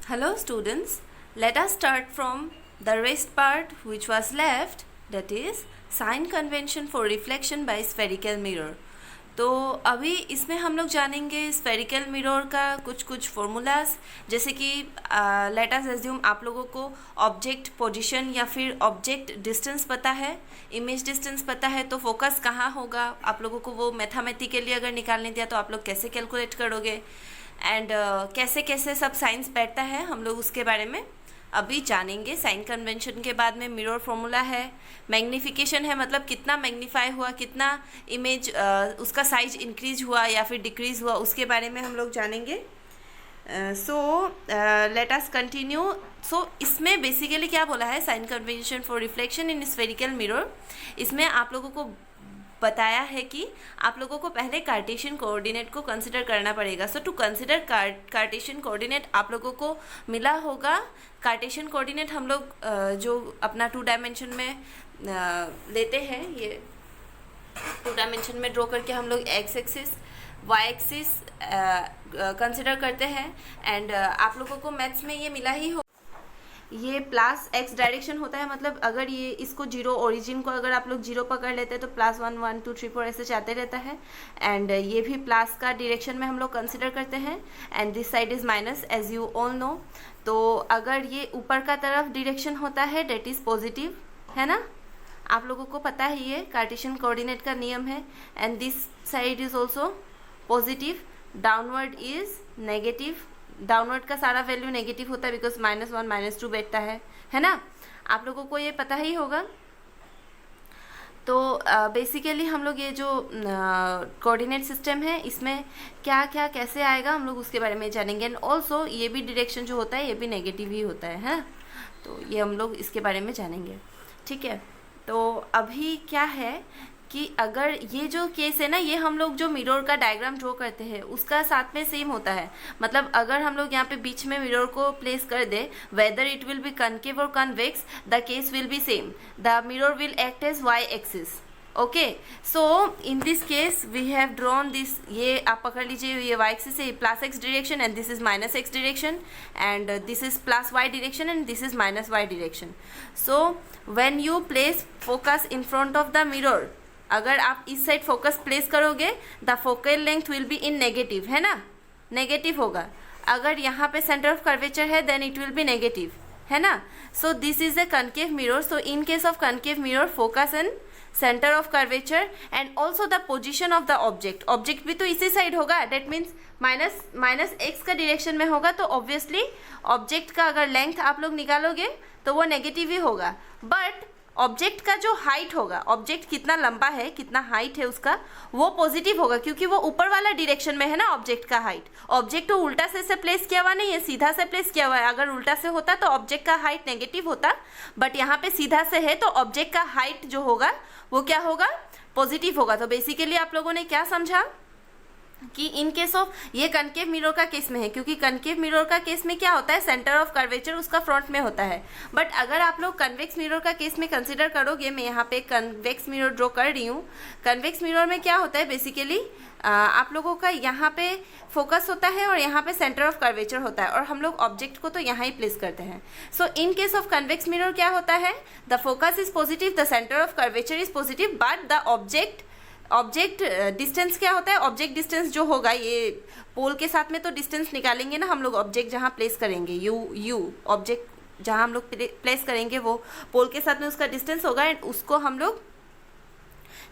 Hello students, let us start from the rest part which was left, that is sign convention for reflection by spherical mirror. तो अभी इसमें हम लोग जानेंगे spherical mirror का कुछ फॉर्मूलाज, जैसे कि लेट अस एज्यूम आप लोगों को ऑब्जेक्ट पोजीशन या फिर ऑब्जेक्ट डिस्टेंस पता है, इमेज डिस्टेंस पता है, तो फोकस कहाँ होगा आप लोगों को वो मैथमेटिकली अगर निकालने दिया तो आप लोग कैसे कैलकुलेट करोगे एंड कैसे कैसे सब साइंस बैठता है हम लोग उसके बारे में अभी जानेंगे. साइन कन्वेंशन के बाद में मिरर फॉर्मूला है, मैग्नीफिकेशन है, मतलब कितना मैग्नीफाई हुआ, कितना इमेज उसका साइज इंक्रीज हुआ या फिर डिक्रीज हुआ, उसके बारे में हम लोग जानेंगे. So let us continue. सो इसमें बेसिकली क्या बोला है, sign convention for reflection in spherical mirror. इसमें आप लोगों को बताया है कि आप लोगों को पहले कार्टेशियन कोऑर्डिनेट को कंसिडर करना पड़ेगा. सो टू कंसिडर कार्टेशियन कोऑर्डिनेट आप लोगों को मिला होगा. कार्टेशियन कोऑर्डिनेट हम लोग जो अपना 2 डायमेंशन में लेते हैं, ये 2 डायमेंशन में ड्रॉ करके हम लोग X axis Y axis consider करते हैं. एंड आप लोगों को मैथ्स में ये मिला ही हो, ये प्लस एक्स डायरेक्शन होता है, मतलब अगर ये इसको जीरो ओरिजिन को अगर आप लोग जीरो पकड़ लेते हैं तो +1 1 2 3 4 ऐसे जाते रहता है. एंड ये भी प्लस का डायरेक्शन में हम लोग कंसिडर करते हैं. And this side is minus as you all know. तो अगर ये ऊपर का तरफ डायरेक्शन होता है डेट इज पॉजिटिव, है ना, आप लोगों को पता है ये कार्टेशियन कोऑर्डिनेट का नियम है. And this side is also positive, downward is negative. Downward का सारा वैल्यू नेगेटिव होता है बिकॉज -1 -2 बैठता है ना, आप लोगों को ये पता ही होगा. तो बेसिकली हम लोग ये जो कोऑर्डिनेट सिस्टम है इसमें क्या क्या कैसे आएगा हम लोग उसके बारे में जानेंगे. एंड ऑल्सो ये भी डायरेक्शन जो होता है ये भी नेगेटिव ही होता है. तो ये हम लोग इसके बारे में जानेंगे, ठीक है. तो अभी क्या है कि अगर ये जो केस है ना, ये हम लोग जो मिरर का डायग्राम ड्रॉ करते हैं उसका साथ में सेम होता है. मतलब अगर हम लोग यहाँ पे बीच में मिरर को प्लेस कर दे, whether it will be concave और convex, the case will be same. The mirror will act as Y axis. Okay, so in this case we have drawn this, ये आप पकड़ लीजिए, ये वाई एक्सिस है, plus X direction and this is minus X direction and this is plus Y direction and this is minus Y direction. So when you place focus in front of the mirror, अगर आप इस side focus place करोगे the focal length will be in negative, है ना, negative होगा. अगर यहाँ पे सेंटर ऑफ कर्वेचर है then it will be negative, है ना. So this is a concave mirror. So in case of concave mirror focus in centre of curvature and also the position of the object. Object भी तो इसी side होगा, that means minus X का direction में होगा. तो obviously object का अगर लेंथ आप लोग निकालोगे तो वो नेगेटिव ही होगा. बट ऑब्जेक्ट का जो हाइट होगा, ऑब्जेक्ट कितना लंबा है, कितना हाइट है उसका, वो पॉजिटिव होगा क्योंकि वो ऊपर वाला डायरेक्शन में है ना. ऑब्जेक्ट का हाइट, ऑब्जेक्ट तो उल्टा से प्लेस किया हुआ नहीं है, सीधा से प्लेस किया हुआ है. अगर उल्टा से होता तो ऑब्जेक्ट का हाइट नेगेटिव होता, बट यहाँ पे सीधा से है तो ऑब्जेक्ट का हाइट जो होगा वो क्या होगा, पॉजिटिव होगा. तो बेसिकली आप लोगों ने क्या समझा कि इन केस ऑफ ये कनकेव मिरर का केस में है, क्योंकि कनकेव मिरर का केस में क्या होता है, सेंटर ऑफ कर्वेचर उसका फ्रंट में होता है. बट अगर आप लोग कन्वेक्स मिरर का केस में कंसिडर करोगे, मैं यहाँ पे कन्वेक्स मिरर ड्रॉ कर रही हूँ. कन्वेक्स मिरर में क्या होता है बेसिकली, आप लोगों का यहाँ पे फोकस होता है और यहाँ पे सेंटर ऑफ कर्वेचर होता है और हम लोग ऑब्जेक्ट को तो यहाँ ही प्लेस करते हैं. So in case of convex mirror क्या होता है, the focus is positive, the centre of curvature is positive, but the object distance क्या होता है, ऑब्जेक्ट डिस्टेंस जो होगा, ये पोल के साथ में तो डिस्टेंस निकालेंगे ना हम लोग, ऑब्जेक्ट जहाँ प्लेस करेंगे, यू ऑब्जेक्ट जहाँ हम लोग प्लेस करेंगे वो पोल के साथ में उसका डिस्टेंस होगा. एंड उसको हम लोग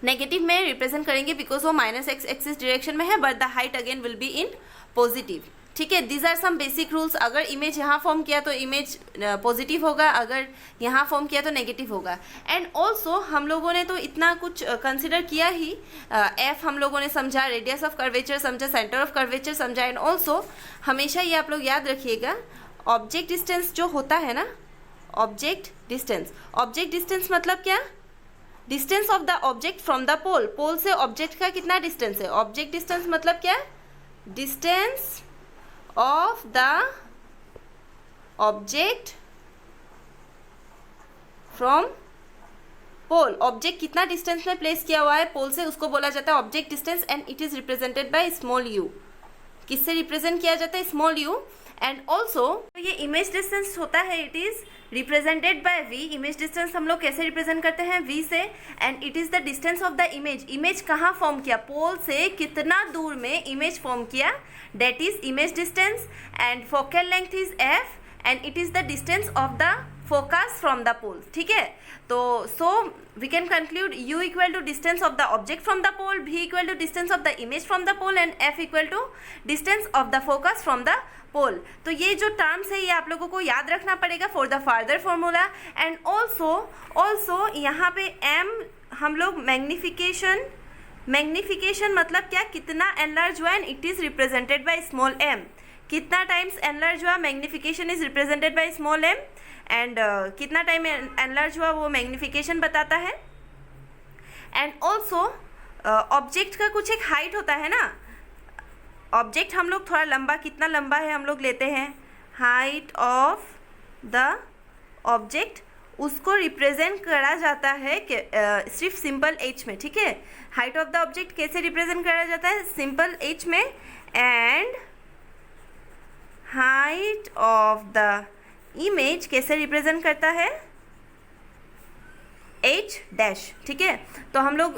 नेगेटिव में रिप्रेजेंट करेंगे बिकॉज वो माइनस एक्स एक्सिस डायरेक्शन में है, but the height again will be in positive. ठीक है, these are some basic rules. अगर इमेज यहाँ फॉर्म किया तो इमेज पॉजिटिव होगा, अगर यहाँ फॉर्म किया तो नेगेटिव होगा. एंड ऑल्सो हम लोगों ने तो इतना कुछ कंसिडर किया ही, एफ हम लोगों ने समझा, रेडियस ऑफ कर्वेचर समझा, सेंटर ऑफ कर्वेचर समझा. एंड ऑल्सो हमेशा ये आप लोग याद रखिएगा, ऑब्जेक्ट डिस्टेंस जो होता है ना, ऑब्जेक्ट डिस्टेंस मतलब क्या, distance of the object from the pole. Pole से ऑब्जेक्ट का कितना डिस्टेंस है, ऑब्जेक्ट डिस्टेंस मतलब क्या, distance of the object from pole. Object कितना डिस्टेंस में प्लेस किया हुआ है पोल से, उसको बोला जाता है object distance and it is represented by small U. किससे रिप्रेजेंट किया जाता है, स्मॉल यू। एंड ऑल्सो ये इमेज डिस्टेंस होता है, it is represented by v। Image distance हम लोग कैसे रिप्रेजेंट करते हैं, v से। And it is the distance of the image. Image कहाँ फॉर्म किया, पोल से कितना दूर में इमेज फॉर्म किया, that is image distance. And focal length is f and it is the distance of the focus from the pole. ठीक है, तो so we can conclude u equal to distance of the object from the pole, v equal to distance of the image from the pole and f equal to distance of the focus from the पोल। तो ये जो terms है ये आप लोगों को याद रखना पड़ेगा for the farther formula. And also यहाँ पे m हम लोग मैग्निफिकेशन मतलब क्या, कितना एनलार्ज हुआ, and it is represented by small m। कितना टाइम्स एनलार्ज हुआ, magnification is represented by small m। And कितना टाइम एनलार्ज हुआ वो मैग्निफिकेशन बताता है। एंड ऑल्सो ऑब्जेक्ट का कुछ एक हाइट होता है ना, ऑब्जेक्ट हम लोग थोड़ा लंबा, कितना लंबा है हम लोग लेते हैं, हाइट ऑफ द ऑब्जेक्ट, उसको रिप्रेजेंट करा जाता है सिर्फ सिंपल h में। ठीक है, हाइट ऑफ द ऑब्जेक्ट कैसे रिप्रेजेंट करा जाता है, सिंपल h में। And height of the image कैसे रिप्रेजेंट करता है, h डैश। ठीक है, तो हम लोग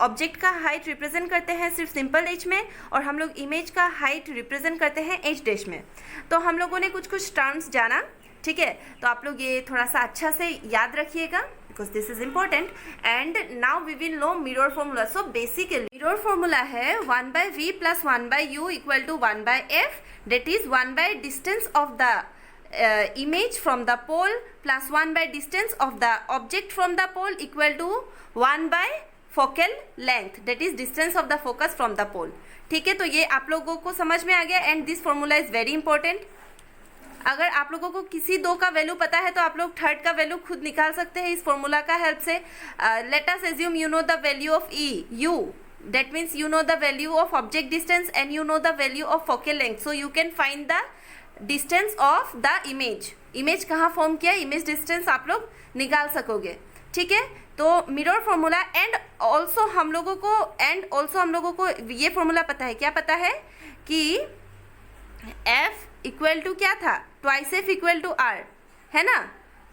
ऑब्जेक्ट का हाइट रिप्रेजेंट करते हैं सिर्फ सिंपल h में, और हम लोग इमेज का हाइट रिप्रेजेंट करते हैं h डैश में। तो हम लोगों ने कुछ कुछ टर्म्स जाना। ठीक है, तो आप लोग ये थोड़ा सा अच्छा से याद रखिएगा because this is important. And now we will know mirror formula. So basically mirror formula है 1/v plus 1/u equal to 1/f, that is 1 distance of the image from the pole plus 1 distance of the object from the pole equal to 1 focal length, that is distance of the focus from the pole। ठीक है, तो ये आप लोगों को समझ में आ गया। And this formula is very important. अगर आप लोगों को किसी दो का वैल्यू पता है तो आप लोग थर्ड का वैल्यू खुद निकाल सकते हैं इस फॉर्मूला का हेल्प से। Let us assume you know the value of u, that means you know the value of object distance and you know the value of focal length, so you can find the distance of the image कहाँ form किया, image distance आप लोग निकाल सकोगे। ठीक है, तो mirror formula. And also हम लोगों को ये फॉर्मूला पता है, क्या पता है कि f इक्वल टू क्या था, twice f equal to r, है ना।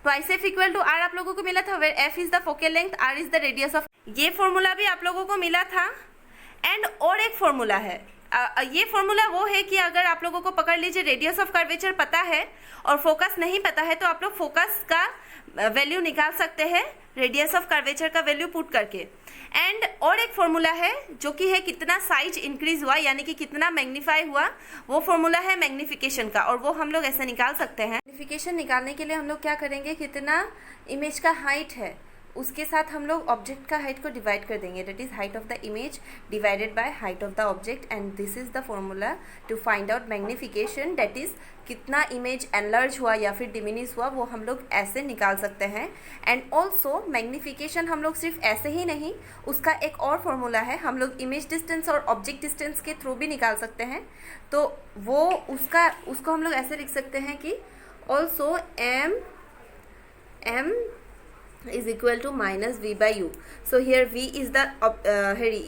Twice f equal to r आप लोगों को मिला था, where f is the focal length, r is the radius of. ये फॉर्मूला भी आप लोगों को मिला था। एंड और एक फॉर्मूला है, ये फॉर्मूला वो है कि अगर आप लोगों को पकड़ लीजिए रेडियस ऑफ कर्वेचर पता है और फोकस नहीं पता है तो आप लोग फोकस का वैल्यू निकाल सकते हैं रेडियस ऑफ कर्वेचर का वैल्यू पुट करके। एंड और एक फॉर्मूला है जो कि है कितना साइज इंक्रीज हुआ, यानी कि कितना मैग्नीफाई हुआ, वो फॉर्मूला है मैग्निफिकेशन का, और वो हम लोग ऐसे निकाल सकते हैं। मैग्निफिकेशन निकालने के लिए हम लोग क्या करेंगे, कितना इमेज का हाइट है उसके साथ हम लोग ऑब्जेक्ट का हाइट को डिवाइड कर देंगे, that is height of the image divided by height of the object. And this is the formula to find out magnification, that is कितना इमेज एनलार्ज हुआ या फिर डिमिनिश हुआ, वो हम लोग ऐसे निकाल सकते हैं। एंड ऑल्सो मैग्निफिकेशन हम लोग सिर्फ ऐसे ही नहीं, उसका एक और फॉर्मूला है, हम लोग इमेज डिस्टेंस और ऑब्जेक्ट डिस्टेंस के थ्रू भी निकाल सकते हैं। तो वो उसको हम लोग ऐसे लिख सकते हैं कि also m is equal to minus v by u. So here v is the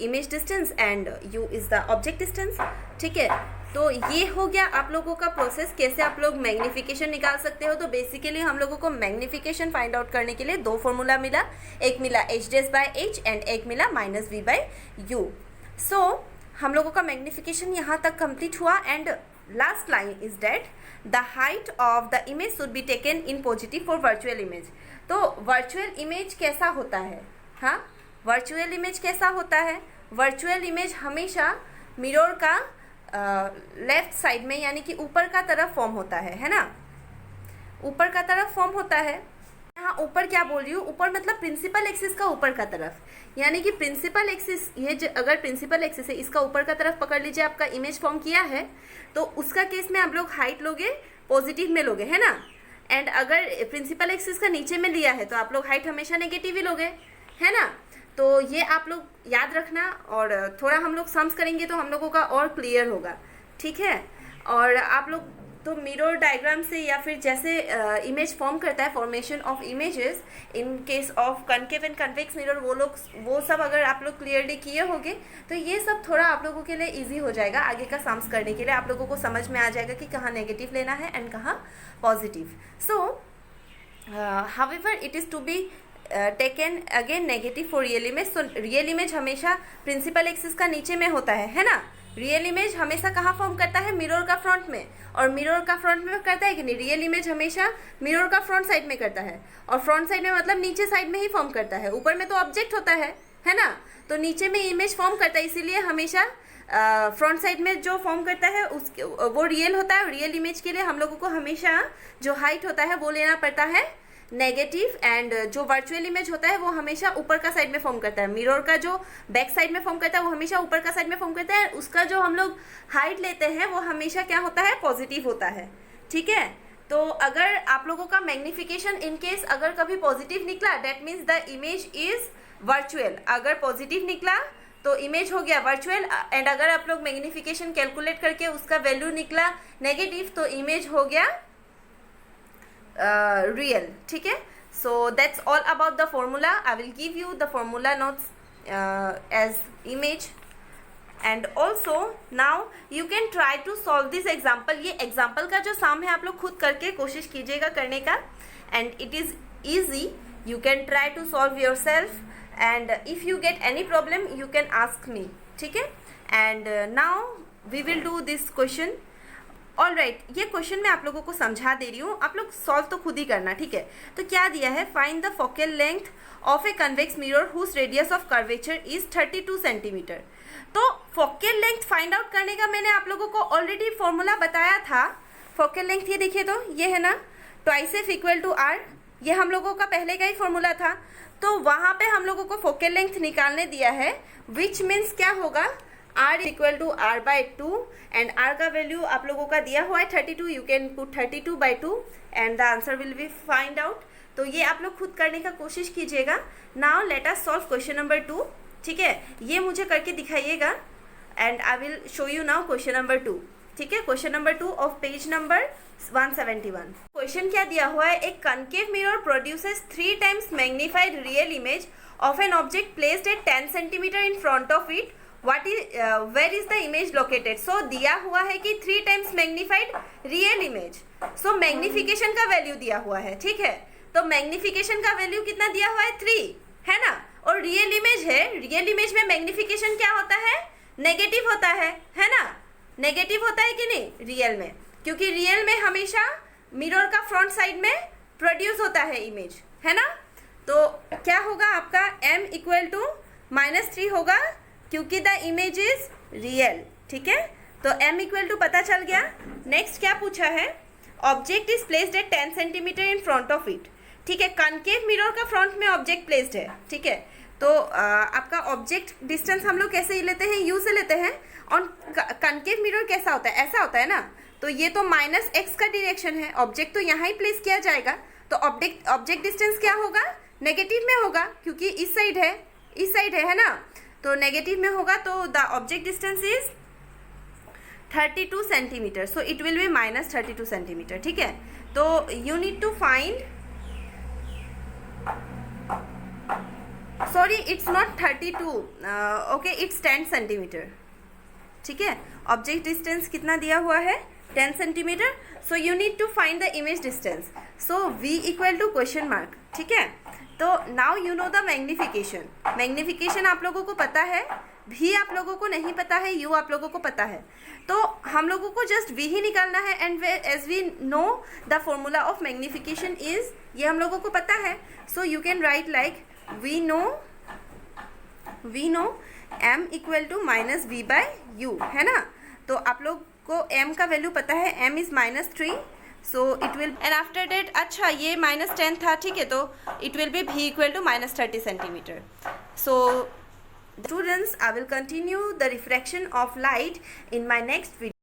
image distance and u is the object distance। ठीक है, तो ये हो गया आप लोगों का प्रोसेस, कैसे आप लोग मैग्निफिकेशन निकाल सकते हो। तो बेसिकली हम लोगों को मैग्निफिकेशन फाइंड आउट करने के लिए दो फॉर्मूला मिला, एक मिला h dash by h and एक मिला माइनस v बाय u। सो हम लोगों का मैग्निफिकेशन यहाँ तक कंप्लीट हुआ। And last line is that the height of the image should be taken in positive for virtual image. तो वर्चुअल इमेज कैसा होता है, हाँ, वर्चुअल इमेज कैसा होता है, वर्चुअल इमेज हमेशा मिरर का लेफ्ट साइड में यानी कि ऊपर का तरफ फॉर्म होता है ना, ऊपर का तरफ फॉर्म होता है। यहाँ ऊपर क्या बोल रही हूँ, ऊपर मतलब प्रिंसिपल एक्सिस का ऊपर का तरफ, यानी कि प्रिंसिपल एक्सिस, ये अगर प्रिंसिपल एक्सिस है इसका ऊपर का तरफ पकड़ लीजिए, आपका इमेज फॉर्म किया है तो उसका केस में आप लोग हाइट लोगे पॉजिटिव में लोगे, है ना। एंड अगर प्रिंसिपल एक्सिस का नीचे में लिया है तो आप लोग हाइट हमेशा नेगेटिव ही लोगे, है ना। तो ये आप लोग याद रखना, और थोड़ा हम लोग सम्स करेंगे तो हम लोगों का और क्लियर होगा, ठीक है। और आप लोग तो मिरर डायग्राम से या फिर जैसे इमेज फॉर्म करता है, formation of images in case of concave and convex mirror, वो सब अगर आप लोग क्लियरली किए होंगे तो ये सब थोड़ा आप लोगों के लिए इजी हो जाएगा आगे का सम्स करने के लिए। आप लोगों को समझ में आ जाएगा कि कहाँ नेगेटिव लेना है एंड कहाँ positive. So however it is to be taken again negative for real image. So real image हमेशा प्रिंसिपल एक्सिस का नीचे में होता है ना। रियल इमेज हमेशा कहाँ फॉर्म करता है? मिरर का फ्रंट में। और मिरर का फ्रंट में करता है कि नहीं? रियल इमेज हमेशा मिरर का फ्रंट साइड में करता है, और फ्रंट साइड में मतलब नीचे साइड में ही फॉर्म करता है। ऊपर में तो ऑब्जेक्ट होता है ना, तो नीचे में इमेज फॉर्म करता है, इसीलिए हमेशा फ्रंट साइड में जो फॉर्म करता है वो रियल होता है। रियल इमेज के लिए हम लोगों को हमेशा जो हाइट होता है वो लेना पड़ता है नेगेटिव, एंड जो वर्चुअल इमेज होता है वो हमेशा ऊपर का साइड में फॉर्म करता है। मिरर का जो बैक साइड में फॉर्म करता है वो हमेशा ऊपर का साइड में फॉर्म करता है। उसका जो हम लोग हाइट लेते हैं वो हमेशा क्या होता है? पॉजिटिव होता है। ठीक है, तो अगर आप लोगों का मैग्निफिकेशन इन केस अगर कभी पॉजिटिव निकला, that means the image is virtual. अगर पॉजिटिव निकला तो इमेज हो गया वर्चुअल, एंड अगर आप लोग मैग्निफिकेशन कैलकुलेट करके उसका वैल्यू निकला नेगेटिव तो इमेज हो गया रियल। ठीक है, so that's all about the formula. I will give you the formula notes as image, and also now you can try to solve this example. ये example का जो सम है आप लोग खुद करके कोशिश कीजिएगा करने का, and it is easy. You can try to solve yourself, and if you get any problem you can ask me. ठीक है, and now we will do this question. All right, ये क्वेश्चन मैं आप लोगों को समझा दे रही हूँ, आप लोग सॉल्व तो खुद ही करना। ठीक है, तो क्या दिया है? Find the focal length of a convex mirror whose radius of curvature is 32 centimetre. तो फोकल लेंथ फाइंड आउट करने का मैंने आप लोगों को ऑलरेडी फॉर्मूला बताया था। फोकल लेंथ ये देखिए, तो ये है ना, twice F equal to R, ये हम लोगों का पहले का ही फॉर्मूला था। तो वहाँ पे हम लोगों को फोकल लेंथ निकालने दिया है, विच मीन्स क्या होगा? r equal to R by 2, and r का वैल्यू आप लोगों का दिया हुआ है 32। You can put 32/2 and the answer will be find out. तो ये आप लोग खुद करने का कोशिश कीजिएगा। Now let us solve question number 2। ठीक है, ये मुझे करके दिखाइएगा, and I will show you now question number 2। ठीक है, question number 2 of page number 171। Question क्या दिया हुआ है? एक concave mirror produces 3 times magnified real image of an object placed at 10 centimetre in front of it. Where is the image located? So दिया हुआ है कि 3 times magnified real image. So magnification का वैल्यू दिया हुआ है। ठीक है, तो मैग्निफिकेशन का वैल्यू कितना दिया हुआ है? 3, है ना। और रियल इमेज है, रियल इमेज में मैग्निफिकेशन क्या होता है? नेगेटिव होता है ना। नेगेटिव होता है कि नहीं रियल में? क्योंकि रियल में हमेशा मिरर का फ्रंट साइड में प्रोड्यूस होता है इमेज, है ना। तो क्या होगा आपका? m इक्वल टू -3 होगा क्योंकि द इमेज इज रियल। ठीक है, तो m इक्वल टू पता चल गया। नेक्स्ट क्या पूछा है? Object is placed at 10 centimetre in front of it. ठीक है, कनकेव मिरर का फ्रंट में ऑब्जेक्ट प्लेस्ड है। ठीक है, तो आपका ऑब्जेक्ट डिस्टेंस हम लोग कैसे लेते हैं? u से लेते हैं। और कनकेव मिरर कैसा होता है? ऐसा होता है ना। तो ये तो -x का डायरेक्शन है, ऑब्जेक्ट तो यहाँ ही प्लेस किया जाएगा, तो ऑब्जेक्ट डिस्टेंस क्या होगा? नेगेटिव में होगा, क्योंकि इस साइड है ना। तो नेगेटिव में होगा, तो the object distance is 32 centimetre. So it will be -32 centimetre. ठीक है, तो you need to find, sorry it's not 32, okay it's 10 centimetre. ठीक है, ऑब्जेक्ट डिस्टेंस कितना दिया हुआ है? 10 centimetre. So you need to find the image distance. So v equal to question mark. ठीक है, तो now you know the magnification. Magnification आप लोगों को पता है, v आप लोगों को नहीं पता है, u आप लोगों को पता है। तो हम लोगों को जस्ट v ही निकालना है, and as we know the formula of magnification is, ये हम लोगों को पता है। So you can write like we know m equal to -v/u, है ना। तो आप लोग को m का वैल्यू पता है, m is -3, so it will, and after that, अच्छा ये -10 था। ठीक है, तो it will be v equal to -30 centimetre. So students, I will continue the refraction of light in my next video.